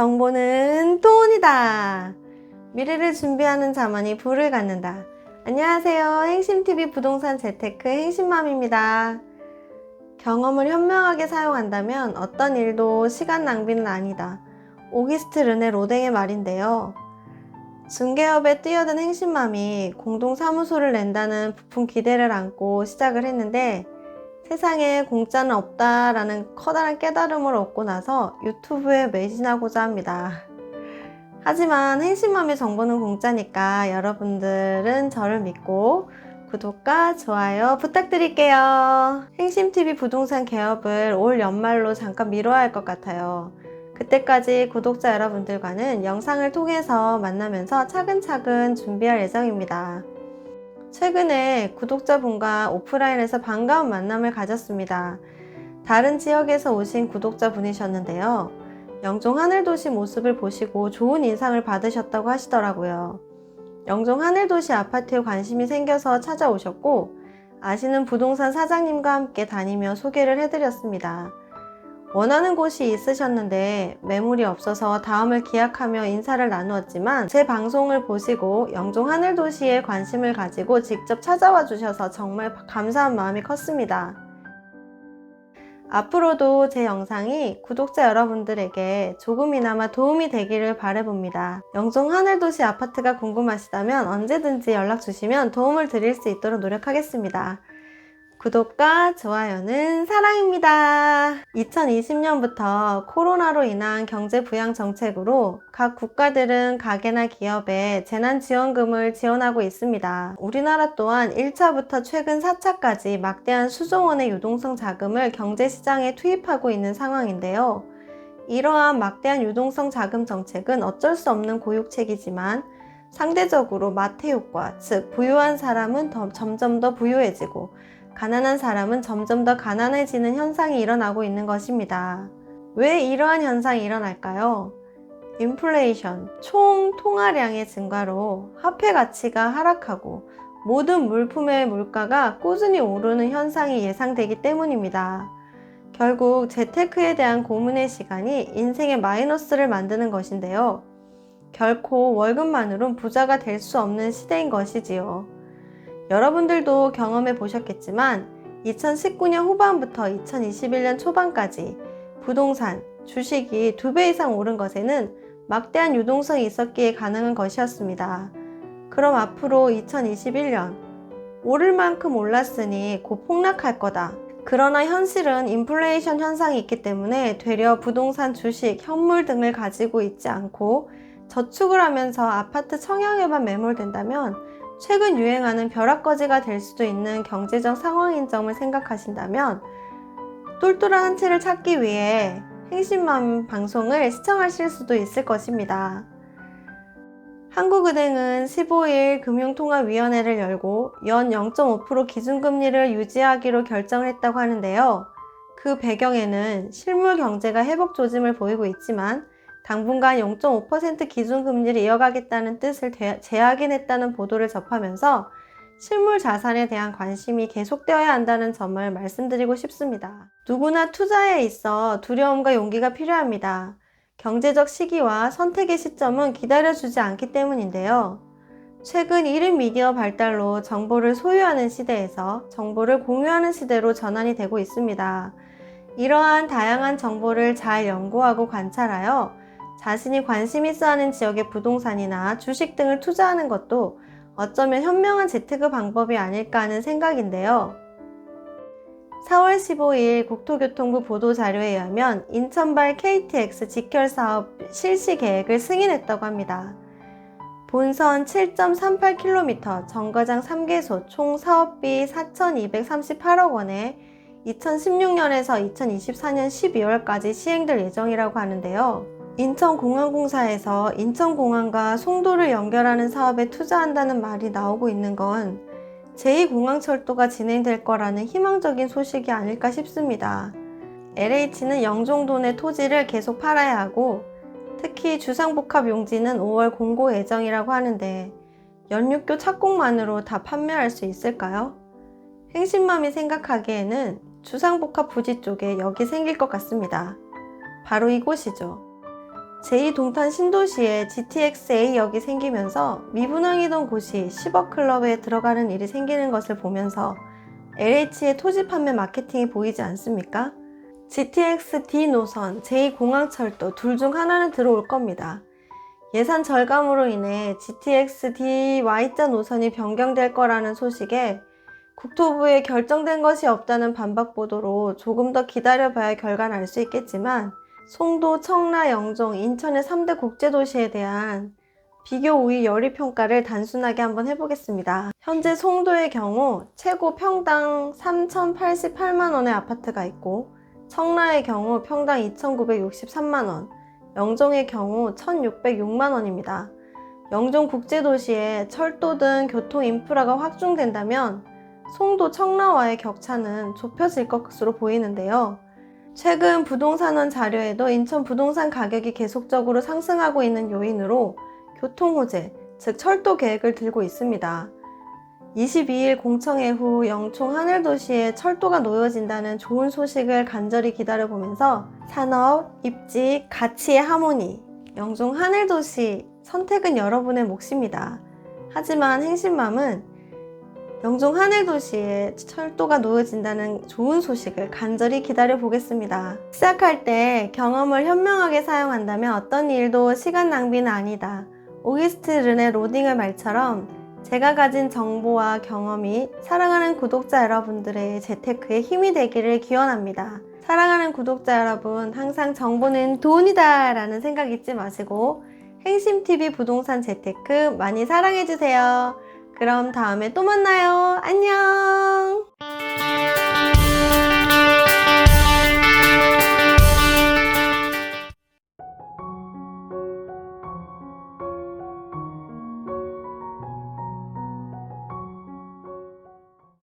정보는 돈이다. 미래를 준비하는 자만이 부를 갖는다. 안녕하세요. 행심TV 부동산 재테크 행심맘입니다. 경험을 현명하게 사용한다면 어떤 일도 시간 낭비는 아니다. 오기스트 르네 로댕의 말인데요. 중개업에 뛰어든 행심맘이 공동사무소를 낸다는 부푼 기대를 안고 시작을 했는데 세상에 공짜는 없다라는 커다란 깨달음을 얻고 나서 유튜브에 매진하고자 합니다. 하지만 행심맘의 정보는 공짜니까 여러분들은 저를 믿고 구독과 좋아요 부탁드릴게요. 행심TV 부동산 개업을 올 연말로 잠깐 미뤄야 할 것 같아요. 그때까지 구독자 여러분들과는 영상을 통해서 만나면서 차근차근 준비할 예정입니다. 최근에 구독자분과 오프라인에서 반가운 만남을 가졌습니다. 다른 지역에서 오신 구독자분이셨는데요. 영종 하늘도시 모습을 보시고 좋은 인상을 받으셨다고 하시더라고요. 영종 하늘도시 아파트에 관심이 생겨서 찾아오셨고 아시는 부동산 사장님과 함께 다니며 소개를 해드렸습니다. 원하는 곳이 있으셨는데 매물이 없어서 다음을 기약하며 인사를 나누었지만 제 방송을 보시고 영종 하늘도시에 관심을 가지고 직접 찾아와 주셔서 정말 감사한 마음이 컸습니다. 앞으로도 제 영상이 구독자 여러분들에게 조금이나마 도움이 되기를 바라봅니다. 영종 하늘도시 아파트가 궁금하시다면 언제든지 연락 주시면 도움을 드릴 수 있도록 노력하겠습니다. 구독과 좋아요는 사랑입니다. 2020년부터 코로나로 인한 경제 부양 정책으로 각 국가들은 가게나 기업에 재난지원금을 지원하고 있습니다. 우리나라 또한 1차부터 최근 4차까지 막대한 수조원의 유동성 자금을 경제시장에 투입하고 있는 상황인데요. 이러한 막대한 유동성 자금 정책은 어쩔 수 없는 고육책이지만 상대적으로 마태효과, 즉 부유한 사람은 점점 더 부유해지고 가난한 사람은 점점 더 가난해지는 현상이 일어나고 있는 것입니다. 왜 이러한 현상이 일어날까요? 인플레이션, 총 통화량의 증가로 화폐 가치가 하락하고 모든 물품의 물가가 꾸준히 오르는 현상이 예상되기 때문입니다. 결국 재테크에 대한 고민의 시간이 인생의 마이너스를 만드는 것인데요. 결코 월급만으론 부자가 될 수 없는 시대인 것이지요. 여러분들도 경험해 보셨겠지만 2019년 후반부터 2021년 초반까지 부동산, 주식이 2배 이상 오른 것에는 막대한 유동성이 있었기에 가능한 것이었습니다. 그럼 앞으로 2021년 오를 만큼 올랐으니 곧 폭락할 거다. 그러나 현실은 인플레이션 현상이 있기 때문에 되려 부동산, 주식, 현물 등을 가지고 있지 않고 저축을 하면서 아파트 청약에만 매몰된다면 최근 유행하는 벼락거지가 될 수도 있는 경제적 상황인 점을 생각하신다면 똘똘한 한 채를 찾기 위해 행심맘 방송을 시청하실 수도 있을 것입니다. 한국은행은 15일 금융통화위원회를 열고 연 0.5% 기준금리를 유지하기로 결정을 했다고 하는데요. 그 배경에는 실물 경제가 회복 조짐을 보이고 있지만 당분간 0.5% 기준금리를 이어가겠다는 뜻을 재확인했다는 보도를 접하면서 실물 자산에 대한 관심이 계속되어야 한다는 점을 말씀드리고 싶습니다. 누구나 투자에 있어 두려움과 용기가 필요합니다. 경제적 시기와 선택의 시점은 기다려주지 않기 때문인데요. 최근 1인 미디어 발달로 정보를 소유하는 시대에서 정보를 공유하는 시대로 전환이 되고 있습니다. 이러한 다양한 정보를 잘 연구하고 관찰하여 자신이 관심 있어 하는 지역의 부동산이나 주식 등을 투자하는 것도 어쩌면 현명한 재테크 방법이 아닐까 하는 생각인데요. 4월 15일 국토교통부 보도자료에 의하면 인천발 KTX 직결사업 실시 계획을 승인했다고 합니다. 본선 7.38km, 정거장 3개소, 총 사업비 4,238억 원에 2016년에서 2024년 12월까지 시행될 예정이라고 하는데요. 인천공항공사에서 인천공항과 송도를 연결하는 사업에 투자한다는 말이 나오고 있는 건 제2공항철도가 진행될 거라는 희망적인 소식이 아닐까 싶습니다. LH는 영종도 내 토지를 계속 팔아야 하고 특히 주상복합 용지는 5월 공고 예정이라고 하는데 연륙교 착공만으로 다 판매할 수 있을까요? 행심맘이 생각하기에는 주상복합 부지 쪽에 역이 생길 것 같습니다. 바로 이곳이죠. 제2동탄 신도시에 GTX-A역이 생기면서 미분양이던 곳이 10억 클럽에 들어가는 일이 생기는 것을 보면서 LH의 토지 판매 마케팅이 보이지 않습니까? GTX-D 노선, 제2공항철도 둘 중 하나는 들어올 겁니다. 예산 절감으로 인해 GTX-D Y자 노선이 변경될 거라는 소식에 국토부에 결정된 것이 없다는 반박 보도로 조금 더 기다려봐야 결과는 알 수 있겠지만 송도, 청라, 영종, 인천의 3대 국제도시에 대한 비교 우위 열의 평가를 단순하게 한번 해보겠습니다. 현재 송도의 경우 최고 평당 3,088만원의 아파트가 있고 청라의 경우 평당 2,963만원, 영종의 경우 1,606만원입니다. 영종 국제도시에 철도 등 교통 인프라가 확충된다면 송도, 청라와의 격차는 좁혀질 것으로 보이는데요. 최근 부동산원 자료에도 인천 부동산 가격이 계속적으로 상승하고 있는 요인으로 교통호재, 즉 철도 계획을 들고 있습니다. 22일 공청회 후 영총 하늘도시에 철도가 놓여진다는 좋은 소식을 간절히 기다려보면서 산업, 입지, 가치의 하모니, 영종 하늘도시 선택은 여러분의 몫입니다. 하지만 행신맘은 영종 하늘도시에 철도가 놓여진다는 좋은 소식을 간절히 기다려 보겠습니다. 시작할 때 경험을 현명하게 사용한다면 어떤 일도 시간 낭비는 아니다. 오기스트 른의 로딩을 말처럼 제가 가진 정보와 경험이 사랑하는 구독자 여러분들의 재테크에 힘이 되기를 기원합니다. 사랑하는 구독자 여러분, 항상 정보는 돈이다 라는 생각 잊지 마시고 행심TV 부동산 재테크 많이 사랑해주세요. 그럼 다음에 또 만나요. 안녕.